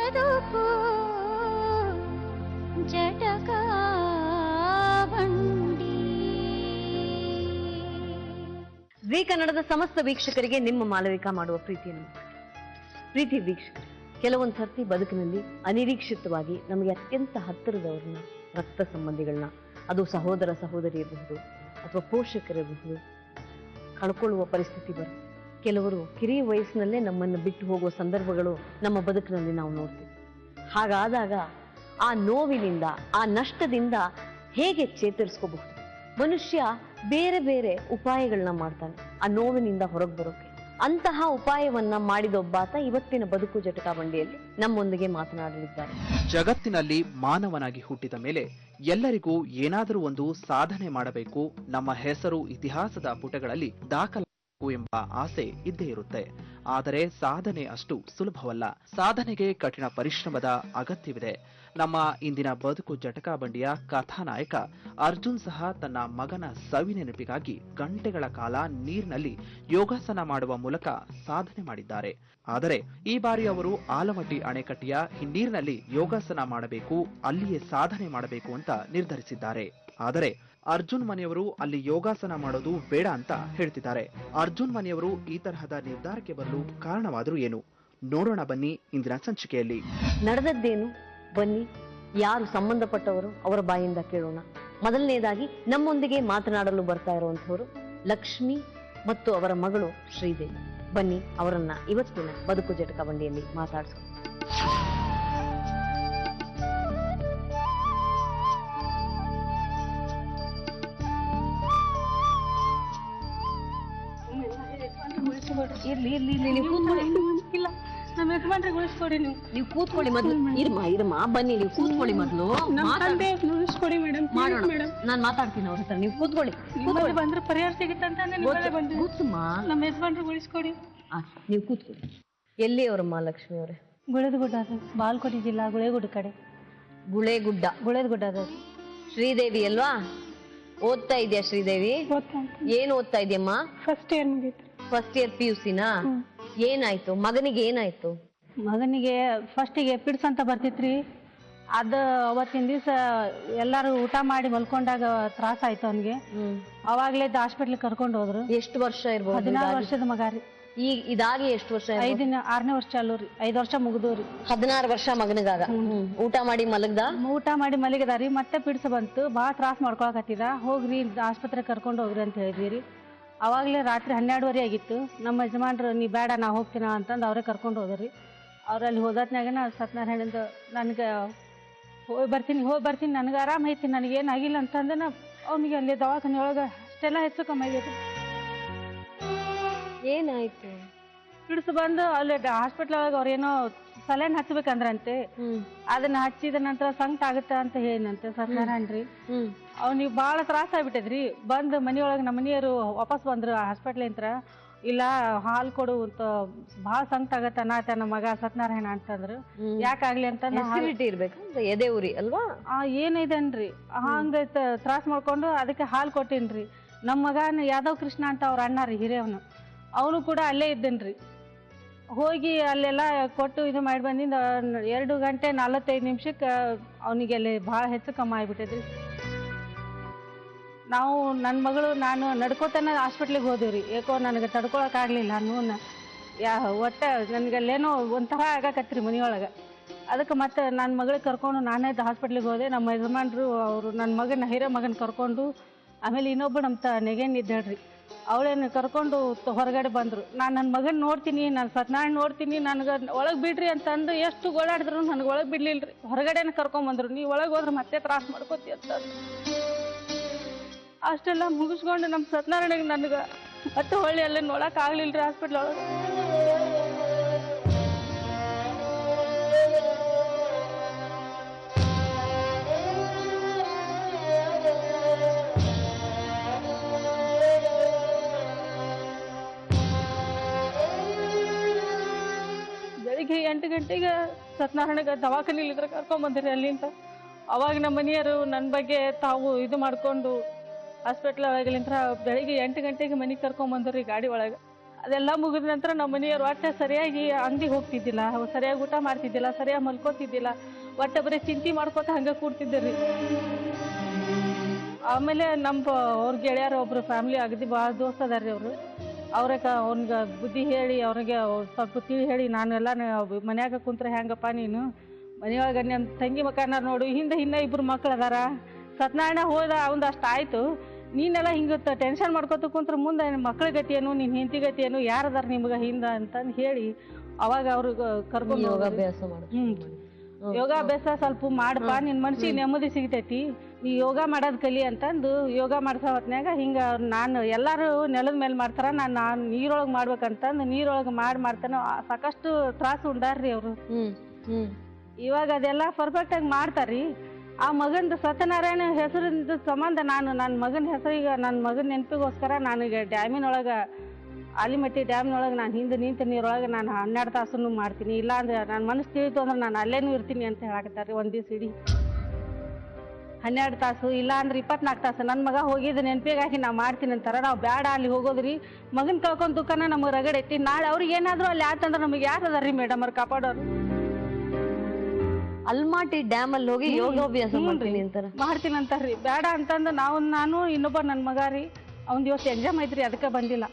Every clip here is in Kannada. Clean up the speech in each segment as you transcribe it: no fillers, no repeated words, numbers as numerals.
ಬದುಕು ಜಟಕ ಬಂಡಿ. ಜೀ ಕನ್ನಡದ ಸಮಸ್ತ ವೀಕ್ಷಕರಿಗೆ ನಿಮ್ಮ ಮಾಲವಿಕಾ ಮಾಡುವ ಪ್ರೀತಿಯನ್ನು. ಪ್ರೀತಿ ವೀಕ್ಷಕರು, ಕೆಲವೊಂದು ಸರ್ತಿ ಬದುಕಿನಲ್ಲಿ ಅನಿರೀಕ್ಷಿತವಾಗಿ ನಮಗೆ ಅತ್ಯಂತ ಹತ್ತಿರದವ್ರನ್ನ, ರಕ್ತ ಸಂಬಂಧಿಗಳನ್ನ, ಅದು ಸಹೋದರ ಸಹೋದರಿ ಇರಬಹುದು ಅಥವಾ ಪೋಷಕರಿರಬಹುದು, ಕಳ್ಕೊಳ್ಳುವ ಪರಿಸ್ಥಿತಿ ಬರುತ್ತೆ. ಕೆಲವರು ಕಿರಿಯ ವಯಸ್ಸಿನಲ್ಲೇ ನಮ್ಮನ್ನು ಬಿಟ್ಟು ಹೋಗುವ ಸಂದರ್ಭಗಳು ನಮ್ಮ ಬದುಕಿನಲ್ಲಿ ನಾವು ನೋಡ್ತೀವಿ. ಹಾಗಾದಾಗ ಆ ನೋವಿನಿಂದ, ಆ ನಷ್ಟದಿಂದ ಹೇಗೆ ಚೇತರಿಸ್ಕೋಬಹುದು? ಮನುಷ್ಯ ಬೇರೆ ಬೇರೆ ಉಪಾಯಗಳನ್ನ ಮಾಡ್ತಾನೆ ಆ ನೋವಿನಿಂದ ಹೊರಗೆ ಬರೋಕೆ. ಅಂತಹ ಉಪಾಯವನ್ನ ಮಾಡಿದೊಬ್ಬಾತ ಇವತ್ತಿನ ಬದುಕು ಜಟಕ ಬಂಡಿಯಲ್ಲಿ ನಮ್ಮೊಂದಿಗೆ ಮಾತನಾಡಲಿದ್ದಾರೆ. ಜಗತ್ತಿನಲ್ಲಿ ಮಾನವನಾಗಿ ಹುಟ್ಟಿದ ಮೇಲೆ ಎಲ್ಲರಿಗೂ ಏನಾದರೂ ಒಂದು ಸಾಧನೆ ಮಾಡಬೇಕು, ನಮ್ಮ ಹೆಸರು ಇತಿಹಾಸದ ಪುಟಗಳಲ್ಲಿ ದಾಖಲಾಗಬೇಕು ಎಂಬ ಆಸೆ ಇದ್ದೇ ಇರುತ್ತೆ. ಆದರೆ ಸಾಧನೆ ಅಷ್ಟು ಸುಲಭವಲ್ಲ. ಸಾಧನೆಗೆ ಕಠಿಣ ಪರಿಶ್ರಮದ ಅಗತ್ಯವಿದೆ. ನಮ್ಮ ಇಂದಿನ ಬದುಕು ಜಟಕ ಬಂಡಿಯ ಕಥಾನಾಯಕ ಅರ್ಜುನ್ ಸಹ ತನ್ನ ಮಗನ ಸವಿ ನೆನಪಿಗಾಗಿ ಗಂಟೆಗಳ ಕಾಲ ನೀರಿನಲ್ಲಿ ಯೋಗಾಸನ ಮಾಡುವ ಮೂಲಕ ಸಾಧನೆ ಮಾಡಿದ್ದಾರೆ. ಆದರೆ ಈ ಬಾರಿ ಅವರು ಆಲಮಟ್ಟಿ ಅಣೆಕಟ್ಟೆಯ ಹಿನ್ನೀರಿನಲ್ಲಿ ಯೋಗಾಸನ ಮಾಡಬೇಕು, ಅಲ್ಲಿಯೇ ಸಾಧನೆ ಮಾಡಬೇಕು ಅಂತ ನಿರ್ಧರಿಸಿದ್ದಾರೆ. ಆದರೆ ಅರ್ಜುನ್ ಮನೆಯವರು ಅಲ್ಲಿ ಯೋಗಾಸನ ಮಾಡೋದು ಬೇಡ ಅಂತ ಹೇಳ್ತಿದ್ದಾರೆ. ಅರ್ಜುನ್ ಮನೆಯವರು ಈ ತರಹದ ನಿರ್ಧಾರಕ್ಕೆ ಬರಲು ಕಾರಣವಾದರೂ ಏನು? ನೋಡೋಣ ಬನ್ನಿ ಇಂದಿನ ಸಂಚಿಕೆಯಲ್ಲಿ. ನಡೆದದ್ದೇನು? ಬನ್ನಿ, ಯಾರು ಸಂಬಂಧಪಟ್ಟವರು ಅವರ ಬಾಯಿಂದ ಕೇಳೋಣ. ಮೊದಲನೇದಾಗಿ ನಮ್ಮೊಂದಿಗೆ ಮಾತನಾಡಲು ಬರ್ತಾ ಇರುವಂತವರು ಲಕ್ಷ್ಮಿ ಮತ್ತು ಅವರ ಮಗಳು ಶ್ರೀದೇವಿ. ಬನ್ನಿ, ಅವರನ್ನ ಇವತ್ತಿನ ಬದುಕು ಜಟಕ ಬಂಡಿಯಲ್ಲಿ ಮಾತಾಡ್ಸೋಣ. ಇರ್ಲಿ ಇರ್ಲಿ ಇರ್ಲಿ, ನೀವು ಕೂತ್ಕೊಳ್ಳಿ. ಇಲ್ಲ, ನಮ್ಮ ಯಜಮಾನ್ರಿಗೆ ಉಳಿಸ್ಕೊಡಿ. ನೀವು ಕೂತ್ಕೊಳ್ಳಿ ಮೊದಲು. ಇರಮ್ಮ ಬನ್ನಿ, ನೀವು ಕೂತ್ಕೊಳ್ಳಿ ಮೊದಲು. ಉಳಿಸ್ಕೊಡಿ ಮೇಡಮ್, ಮಾಡೋಣ. ನಾನು ಮಾತಾಡ್ತೀನಿ ಅವ್ರ ಹತ್ರ, ನೀವು ಕೂತ್ಕೊಳ್ಳಿ. ಬಂದ್ರೆ ಪರಿಹಾರ ಸಿಗುತ್ತಂತಾನೆ ಕೂತ್ಮ. ನಮ್ಮ ಯಜಮಾನ್ರಿಗೆ ಉಳಿಸ್ಕೊಡಿ. ನೀವು ಕೂತ್ಕೊಳ್ಳಿ. ಎಲ್ಲಿ ಅವರಮ್ಮ ಲಕ್ಷ್ಮಿ ಅವರೇ? ಗುಳೇದಗುಡ್ಡ ಅದು, ಬಾಲ್ಕೋಟಿ ಜಿಲ್ಲಾ ಗುಳೇಗುಡ್ಡ ಕಡೆ. ಗುಳೇದಗುಡ್ಡ ಅದು. ಶ್ರೀದೇವಿ ಅಲ್ವಾ? ಓದ್ತಾ ಇದೆಯಾ ಶ್ರೀದೇವಿ? ಏನ್ ಓದ್ತಾ ಇದೆಯಮ್ಮ? ಫಸ್ಟ್ ಇಯರ್ ಮುಗೀತು. ಫಸ್ಟ್ ಇಯರ್ PUC-ನಾ? ಏನಾಯ್ತು ಮಗನಿಗೆ? ಏನಾಯ್ತು ಮಗನಿಗೆ? ಫಸ್ಟಿಗೆ ಪಿಡ್ಸ್ ಅಂತ ಬರ್ತಿತ್ರಿ. ಅದು ಅವತ್ತಿನ ದಿವಸ ಎಲ್ಲಾರು ಊಟ ಮಾಡಿ ಮಲ್ಕೊಂಡಾಗ ತ್ರಾಸ ಆಯ್ತು ಅವನಿಗೆ. ಅವಾಗ್ಲೇ ಹಾಸ್ಪಿಟ್ಲಿಗೆ ಕರ್ಕೊಂಡು ಹೋದ್ರು. ಎಷ್ಟು ವರ್ಷ ಇರ್ಬೋದು? 16 ವರ್ಷದ ಮಗ ರೀ. ಈಗ ಇದಾಗಿ ಎಷ್ಟು ವರ್ಷ? 6ನೇ ವರ್ಷ ಅಲ್ಲೂರಿ, 5 ವರ್ಷ ಮುಗಿದವ್ರಿ. 16 ವರ್ಷ ಮಗನಿಗಾಗ. ಊಟ ಮಾಡಿ ಮಲಗ್ದ? ಊಟ ಮಾಡಿ ಮಲಗಿದಾರಿ. ಮತ್ತೆ ಪಿಡ್ಸ್ ಬಂತು, ಭಾಳ ತ್ರಾಸ ಮಾಡ್ಕೊಳಕತ್ತಿದ. ಹೋಗ್ರಿ ಆಸ್ಪತ್ರೆಗೆ ಕರ್ಕೊಂಡು ಹೋಗ್ರಿ ಅಂತ ಹೇಳಿದ್ರಿ. ಅವಾಗಲೇ ರಾತ್ರಿ 12:30 ಆಗಿತ್ತು. ನಮ್ಮ ಯಜಮಾನ್ರು ನೀ ಬೇಡ ನಾ ಹೋಗ್ತೀನ ಅಂತಂದು ಅವರೇ ಕರ್ಕೊಂಡು ಹೋದ್ರಿ. ಅವ್ರಲ್ಲಿ ಹೋದತ್ನಾಗನ ಸತ್ಯನಾರಾಯಣಂದು ನನಗೆ ಹೋಗಿ ಬರ್ತೀನಿ ನನಗೆ ಆರಾಮ ಐತಿ, ನನಗೇನಾಗಿಲ್ಲ ಅಂತಂದ್ರೆ ಅವನಿಗೆ ಅಲ್ಲಿ ದವಾಖಾನೆ ಒಳಗೆ ಅಷ್ಟೆಲ್ಲ ಹೆಚ್ಚು ಕಮ್ಮಿ ಆಗೈತಿ. ಏನಾಯ್ತು? ಪಿಡ್ಸ್ ಬಂದು ಅಲ್ಲಿ ಹಾಸ್ಪಿಟ್ಲ್ ಒಳಗೆ ಅವ್ರೇನೋ ಸಲೈನ್ ಹಚ್ಬೇಕಂದ್ರಂತೆ. ಅದನ್ನ ಹಚ್ಚಿದ ನಂತರ ಸಂಕಟ ಆಗುತ್ತೆ ಅಂತ ಹೇಳಿನಂತೆ ಸತ್ಯನಾರಾಯಣ್ರಿ. ಅವ್ನಿಗೆ ಭಾಳ ತ್ರಾಸ ಆಗ್ಬಿಟ್ಟದ್ರಿ. ಬಂದು ಮನೆಯೊಳಗೆ ನಮ್ಮ ಮನೆಯವರು ವಾಪಸ್ ಬಂದ್ರು ಹಾಸ್ಪಿಟ್ಲಿಂತ್ರ. ಇಲ್ಲ ಹಾಲು ಕೊಡು ಅಂತ ಭಾಳ ಸಂಕಟ ಆಗತ್ತೆ ಅನ್ನತ್ತ ನಮ್ಮ ಮಗ ಸತ್ಯನಾರಾಯಣ ಅಂತಂದ್ರು. ಯಾಕಾಗ್ಲಿ ಅಂತ ಇರ್ಬೇಕು ಎದೆ ಉರಿ ಅಲ್ವಾ? ಏನಿದನ್ರಿ ಹಂಗ ತ್ರಾಸ ಮಾಡ್ಕೊಂಡು ಅದಕ್ಕೆ ಹಾಲು ಕೊಟ್ಟೇನ್ರಿ. ನಮ್ಮ ಮಗನ ಯಾದವ್ ಕೃಷ್ಣ ಅಂತ ಅವ್ರ ಅಣ್ಣ ರೀ ಹಿರಿಯವನು, ಅವನು ಕೂಡ ಅಲ್ಲೇ ಇದ್ದೇನ್ರಿ. ಹೋಗಿ ಅಲ್ಲೆಲ್ಲ ಕೊಟ್ಟು ಇದು ಮಾಡಿ ಬಂದಿಂದ 2 ಗಂಟೆ 45 ನಿಮಿಷಕ್ಕೆ ಅವನಿಗೆ ಅಲ್ಲಿ ಭಾಳ ಹೆಚ್ಚು ಕಮ್ಮಿ ಆಗಿಬಿಟ್ಟಿದ್ರಿ. ನಾವು ನನ್ನ ಮಗಳು ನಾನು ನಡ್ಕೋತಾನೆ ಹಾಸ್ಪಿಟ್ಲಿಗೆ ಹೋದಿವ್ರಿ. ಯಾಕೋ ನನಗೆ ತಡ್ಕೊಳಕ್ಕಾಗಲಿಲ್ಲ. ಒಟ್ಟೆ ನನಗಲ್ಲೇನೋ ಒಂಥರ ಆಗಕತ್ರಿ ಮನೆಯೊಳಗೆ. ಅದಕ್ಕೆ ಮತ್ತೆ ನನ್ನ ಮಗಳಿಗೆ ಕರ್ಕೊಂಡು ನಾನೇ ಹಾಸ್ಪಿಟ್ಲಿಗೆ ಹೋದೆ. ನಮ್ಮ ಯಜಮಾನ್ರು ಅವರು ನನ್ನ ಮಗನ ಹಿರಿಯ ಮಗನ ಕರ್ಕೊಂಡು, ಆಮೇಲೆ ಇನ್ನೊಬ್ಬ ನಮ್ಮ ನೆಗೆನಿದ್ದಾಳ್ರಿ, ಅವಳೇನು ಕರ್ಕೊಂಡು ಹೊರಗಡೆ ಬಂದರು. ನಾನು ನನ್ನ ಮಗನ ನೋಡ್ತೀನಿ, ನಾನು ಸತ್ಯನಾರಾಯಣ ನೋಡ್ತೀನಿ, ನನಗೆ ಒಳಗೆ ಬಿಡ್ರಿ ಅಂತಂದು ಎಷ್ಟು ಗೋಳಾಡಿದ್ರು ನನಗೆ ಒಳಗೆ ಬಿಡ್ಲಿಲ್ಲ ರೀ. ಹೊರಗಡೆನ ಕರ್ಕೊಂಬಂದ್ರು. ನೀವು ಒಳಗೆ ಹೋದ್ರೆ ಮತ್ತೆ ತ್ರಾಸ ಮಾಡ್ಕೋತಿ ಅಂತ. ಅಷ್ಟೆಲ್ಲ ಮುಗಿಸ್ಕೊಂಡು ನಮ್ಮ ಸತ್ಯನಾರಾಯಣಗೆ ನನಗೆ ಮತ್ತೆ ಹೊಳ್ಳಿ ಅಲ್ಲೇ ನೋಡೋಕ್ಕಾಗಲಿಲ್ಲ ರೀ ಹಾಸ್ಪಿಟ್ಲ್ ಒಳಗೆ. ಬೆಳಿಗ್ಗೆ 8 ಗಂಟೆಗೆ ಸತ್ಯನಾರಾಯಣಗೆ ದವಾಖಾನೆಲಿದ್ರೆ ಕರ್ಕೊಂಬಂದಿರಿ ಅಲ್ಲಿಂದ. ಅವಾಗ ನಮ್ಮ ಮನೆಯವರು ನನ್ನ ಬಗ್ಗೆ ತಾವು ಇದು ಮಾಡಿಕೊಂಡು ಹಾಸ್ಪಿಟ್ಲ್ ಒಳಗಲಿಂತ್ರ ಬೆಳಿಗ್ಗೆ 8 ಗಂಟೆಗೆ ಮನೆಗೆ ಕರ್ಕೊಂಬಂದ್ರಿ ಗಾಡಿ ಒಳಗೆ. ಅದೆಲ್ಲ ಮುಗಿದ ನಂತರ ನಮ್ಮ ಮನೆಯವ್ರು ಒಟ್ಟೆ ಸರಿಯಾಗಿ ಅಂಗಡಿಗೆ ಹೋಗ್ತಿದ್ದಿಲ್ಲ, ಸರಿಯಾಗಿ ಊಟ ಮಾಡ್ತಿದ್ದಿಲ್ಲ, ಸರಿಯಾಗಿ ಮಲ್ಕೋತಿದ್ದಿಲ್ಲ, ಒಟ್ಟೆ ಬರೀ ಚಿಂತೆ ಮಾಡ್ಕೋತ ಹಂಗೆ ಕೂಡ್ತಿದ್ದೆ. ಆಮೇಲೆ ಅವ್ರ ಗೆಳೆಯರು ಒಬ್ರು ಫ್ಯಾಮಿಲಿ ಅಗದಿ ಭಾಳ ದೋಸ್ತ ಅದಾರ್ರಿ ಅವರು. ಅವ್ನಿಗೆ ಬುದ್ಧಿ ಹೇಳಿ ಅವ್ರಿಗೆ ಸ್ವಲ್ಪ ತಿಳಿ ಹೇಳಿ, ನಾನೆಲ್ಲ ಮನ್ಯಾಗ ಕುಂತ್ರೆ ಹೆಂಗಪ್ಪ ನೀನು ಮನೆಯೊಳಗೆ ನನ್ನ ತಂಗಿ ಮಕ್ಕಳನ್ನ ನೋಡು, ಹಿಂದೆ ಇಬ್ಬರು ಮಕ್ಳು ಅದಾರ, ಸತ್ಯನಾರಾಯಣ ಹೋದ ಅವಂದು ಅಷ್ಟು ಆಯಿತು, ನೀನೆಲ್ಲ ಹಿಂಗೆ ಟೆನ್ಷನ್ ಮಾಡ್ಕೊತ ಕುಂತ್ರೆ ಮುಂದೆ ಮಕ್ಳ ಗತಿ ಏನು, ನಿನ್ನ ಹೆಂಡತಿ ಗತಿ ಏನು, ಯಾರದಾರ ನಿಮ್ಗೆ ಹಿಂದೆ ಅಂತಂದು ಹೇಳಿ ಅವಾಗ ಅವ್ರಿಗೆ ಕರ್ಕೊಂಡು ಯೋಗಾಭ್ಯಾಸ ಯೋಗಾಭ್ಯಾಸ ಸ್ವಲ್ಪ ಮಾಡಪ್ಪ, ನಿನ್ನ ಮನ್ಸಿಗೆ ನೆಮ್ಮದಿ ಸಿಗ್ತೈತಿ, ನೀ ಯೋಗ ಮಾಡೋದು ಕಲಿ ಅಂತಂದು ಯೋಗ ಮಾಡ್ಸೋ ಹೊತ್ನ್ಯಾಗ ಹಿಂಗೆ ನಾನು ಎಲ್ಲರೂ ನೆಲದ ಮೇಲೆ ಮಾಡ್ತಾರ, ನಾನು ನೀರೊಳಗೆ ಮಾಡ್ಬೇಕಂತಂದು ನೀರೊಳಗೆ ಮಾಡ್ತಾನೆ. ಸಾಕಷ್ಟು ತ್ರಾಸು ಉಂಡಾರ್ರಿ ಅವರು. ಇವಾಗ ಅದೆಲ್ಲ ಪರ್ಫೆಕ್ಟಾಗಿ ಮಾಡ್ತಾರ್ರಿ. ಆ ಮಗಂದು ಸತ್ಯನಾರಾಯಣ ಹೆಸರಿಂದ ಸಂಬಂಧ ನಾನು ನನ್ನ ಮಗನ ಹೆಸರಿಗೆ ನನ್ನ ಮಗನ ನೆನಪಿಗೋಸ್ಕರ ನನಗೆ ಡ್ಯಾಮಿನೊಳಗೆ ಆಲಿಮಟ್ಟಿ ಡ್ಯಾಮ್ನೊಳಗೆ ನಾನು ಹಿಂದೆ ನಿಂತ ನೀರೊಳಗೆ ನಾನು 12 ತಾಸನ್ನು ಮಾಡ್ತೀನಿ, ಇಲ್ಲಾಂದ್ರೆ ನನ್ನ ಮನಸ್ಸು ತಿಳಿತು ಅಂದ್ರೆ ನಾನು ಅಲ್ಲೇನೂ ಇರ್ತೀನಿ ಅಂತ ಹೇಳಕತ್ತಾರೆ. ಒಂದು ದಿವಸ ಇಡೀ 12 ತಾಸು ಇಲ್ಲ ಅಂದ್ರೆ 24 ತಾಸು ನನ್ನ ಮಗ ಹೋಗಿದ್ದು ನೆನಪಿಗಾಗಿ ನಾವು ಮಾಡ್ತೀನಿ ಅಂತಾರೆ. ನಾವು ಬೇಡ ಅಲ್ಲಿ ಹೋಗೋದ್ರಿ, ಮಗನ ಕಳ್ಕೊಂಡು ದುಃಖನ ನಮಗೆ ರಗಡೈತಿ, ನಾಳೆ ಅವ್ರಿಗೆ ಏನಾದರೂ ಅಲ್ಲಿ ಆತಂದ್ರೆ ನಮಗೆ ಯಾರು ಅದಾರ್ರಿ ಮೇಡಮ್ ಅವ್ರು ಕಾಪಾಡೋರು. ಅಲ್ಮಾಟಿ ಡ್ಯಾಮ್ ಅಲ್ಲಿ ಹೋಗಿ ಯೋಗಾಭ್ಯಾಸ ಮಾಡ್ತೀನಿ ಅಂತಾರ್ರಿ. ಬೇಡ ಅಂತಂದು ನಾನು ಇನ್ನೊಬ್ಬ ನನ್ನ ಮಗ ರೀ, ಅವ್ನು ಇವತ್ತು ಎಕ್ಸಾಮ್ ಐತ್ರಿ, ಅದಕ್ಕೆ ಬಂದಿಲ್ಲ.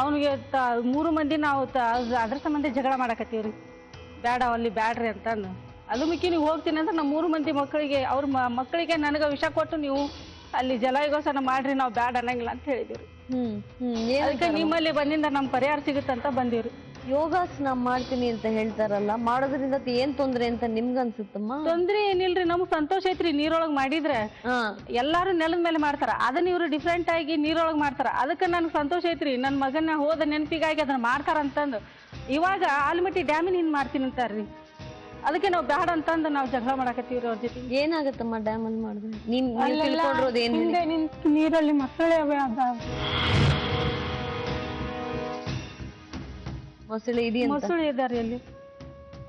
ಅವನಿಗೆ 3 ಮಂದಿ ನಾವು ಅದ್ರ ಸಂಬಂಧ ಜಗಳ ಮಾಡಕತ್ತೀವ್ರಿ, ಬೇಡ ಅಲ್ಲಿ ಬ್ಯಾಡ್ರಿ ಅಂತಂದು. ಅದು ಮಿಕ್ಕಿ ನೀವು ಹೋಗ್ತೀನಿ ಅಂದ್ರೆ ನಮ್ಮ 3 ಮಂದಿ ಮಕ್ಕಳಿಗೆ ಅವ್ರ ಮಕ್ಕಳಿಗೆ ನನಗೆ ವಿಷ ಕೊಟ್ಟು ನೀವು ಅಲ್ಲಿ ಜಲಯೋಗಾಸನ ಮಾಡ್ರಿ, ನಾವು ಬ್ಯಾಡ ಅನ್ನಂಗಿಲ್ಲ ಅಂತ ಹೇಳಿದಿವ್ರಿ. ಅದಕ್ಕೆ ನಿಮ್ಮಲ್ಲಿ ಬಂದಿಂದ ನಮ್ಮ ಪರಿಹಾರ ಸಿಗುತ್ತಂತ ಬಂದೀವ್ರಿ. ಯೋಗಾಸನ ಮಾಡ್ತೀನಿ ಅಂತ ಹೇಳ್ತಾರಲ್ಲ, ಮಾಡೋದ್ರಿಂದ ಏನ್ ತೊಂದ್ರೆ ಅಂತ ನಿಮ್ಗ ಅನ್ಸುತ್ತಮ್ಮ? ತೊಂದ್ರೆ ಏನಿಲ್ರಿ, ನಮ್ಗ್ ಸಂತೋಷ ಐತ್ರಿ. ನೀರೊಳಗ್ ಮಾಡಿದ್ರೆ ಎಲ್ಲಾರು ನೆಲದ ಮೇಲೆ ಮಾಡ್ತಾರ, ಅದನ್ನ ಇವ್ರು ಡಿಫ್ರೆಂಟ್ ಆಗಿ ನೀರೊಳಗ್ ಮಾಡ್ತಾರ, ಅದಕ್ಕೆ ನನ್ಗೆ ಸಂತೋಷ ಐತ್ರಿ. ನನ್ ಮಗನ ಹೋದ ನೆನಪಿಗಾಗಿ ಅದನ್ನ ಮಾಡ್ತಾರ ಅಂತಂದು. ಇವಾಗ ಆಲಮಟ್ಟಿ ಡ್ಯಾಮಿನ ಹಿಂಗ್ ಮಾಡ್ತೀನಿ ಅಂತಾರ್ರಿ, ಅದಕ್ಕೆ ನಾವು ಬ್ಯಾಡ ಅಂತಂದು ನಾವು ಜಗಳ ಮಾಡಕತ್ತೀವ್ರಿ ಅವ್ರ ಜೊತೆ. ಏನಾಗತ್ತಮ್ಮ ಡ್ಯಾಮ್ ಅಲ್ಲಿ ಮಾಡಿದ್ರೆ? ನೀರಲ್ಲಿ ಮೊಸಳೆ ಮೊಸಳೆ ಇದಾರಿ ಅಲ್ಲಿ,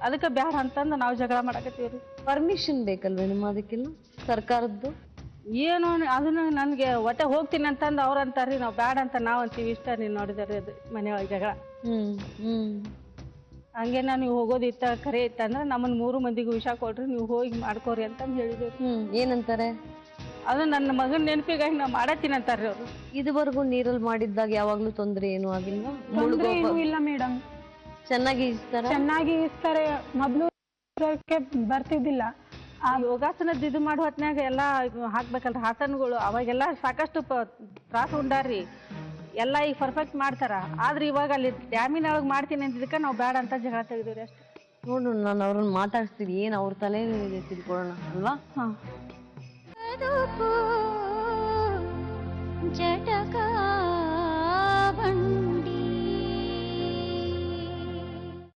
ಅದಕ್ಕೆ ಬ್ಯಾಡ ಅಂತಂದು ನಾವು ಜಗಳ ಮಾಡಕತ್ತೀವ್ರಿ. ಪರ್ಮಿಷನ್ ಬೇಕಲ್ವೇನಮ್ಮ ಅದಕ್ಕೆಲ್ಲ ಸರ್ಕಾರದ್ದು? ಏನು ಅದನ್ನ ನನ್ಗೆ ಒಟ್ಟೆ ಹೋಗ್ತೀನಿ ಅಂತಂದು ಅವ್ರ ಅಂತಾರ್ರಿ, ನಾವು ಬ್ಯಾಡ ಅಂತ ನಾವ್ ಅಂತೀವಿ. ಇಷ್ಟ ನೀನ್ ನೋಡಿದಾರೆ ಅದು ಮನೆಯೊಳಗೆ ಜಗಳ. ಹಂಗೆ ನೀವು ಹೋಗೋದಿತ್ತ ಕರೆ ಇತ್ತಂದ್ರೆ ನಮ್ಮನ್ನ 3 ಮಂದಿಗೂ ವಿಷ ಕೊಡ್ರಿ, ನೀವು ಹೋಗಿ ಮಾಡ್ಕೋರಿ ಅಂತಂದು ಹೇಳಿದ್ರು. ಏನಂತಾರೆ? ಅದು ನನ್ನ ಮಗನ ನೆನಪಿಗಾಗಿ ನಾವು ಮಾಡತ್ತೀನಿ ಅಂತಾರ್ರಿ ಅವ್ರು. ಇದುವರೆಗೂ ನೀರಲ್ಲಿ ಮಾಡಿದ್ದಾಗ ಯಾವಾಗ್ಲೂ ತೊಂದ್ರೆ ಏನು ಆಗಿಲ್ವಾ? ಇಲ್ಲ ಮೇಡಮ್, ಚೆನ್ನಾಗಿ ಈಸ್ತಾರೆ. ಮೊದ್ಲು ಬರ್ತಿದ್ದಿಲ್ಲ. ಆ ಯೋಗಾಸನದ ಇದು ಮಾಡೋ ಹೊತ್ನ್ಯಾಗ ಎಲ್ಲ ಹಾಕ್ಬೇಕಲ್ರಿ ಆಸನಗಳು, ಅವಾಗೆಲ್ಲ ಸಾಕಷ್ಟು ತ್ರಾಸ ಉಂಡಾರ್ರಿ. ಎಲ್ಲ ಈಗ ಪರ್ಫೆಕ್ಟ್ ಮಾಡ್ತಾರ, ಆದ್ರೆ ಇವಾಗ ಅಲ್ಲಿ ಡ್ಯಾಮಿನೊಳಗೆ ಮಾಡ್ತೀನಿ ಅಂತಿದ್ದಕ್ಕೆ ನಾವು ಬೇಡ ಅಂತ ಜಗಳ ತೆಗೆದಿವ್ರಿ ಅಷ್ಟೇ. ನೋಡು, ನಾನು ಅವ್ರನ್ನ ಮಾತಾಡ್ಸ್ತೀನಿ, ಏನ್ ಅವ್ರ ತಲೆ ತಿಳ್ಕೊಳ್ಳೋಣ ಅಲ್ವಾ?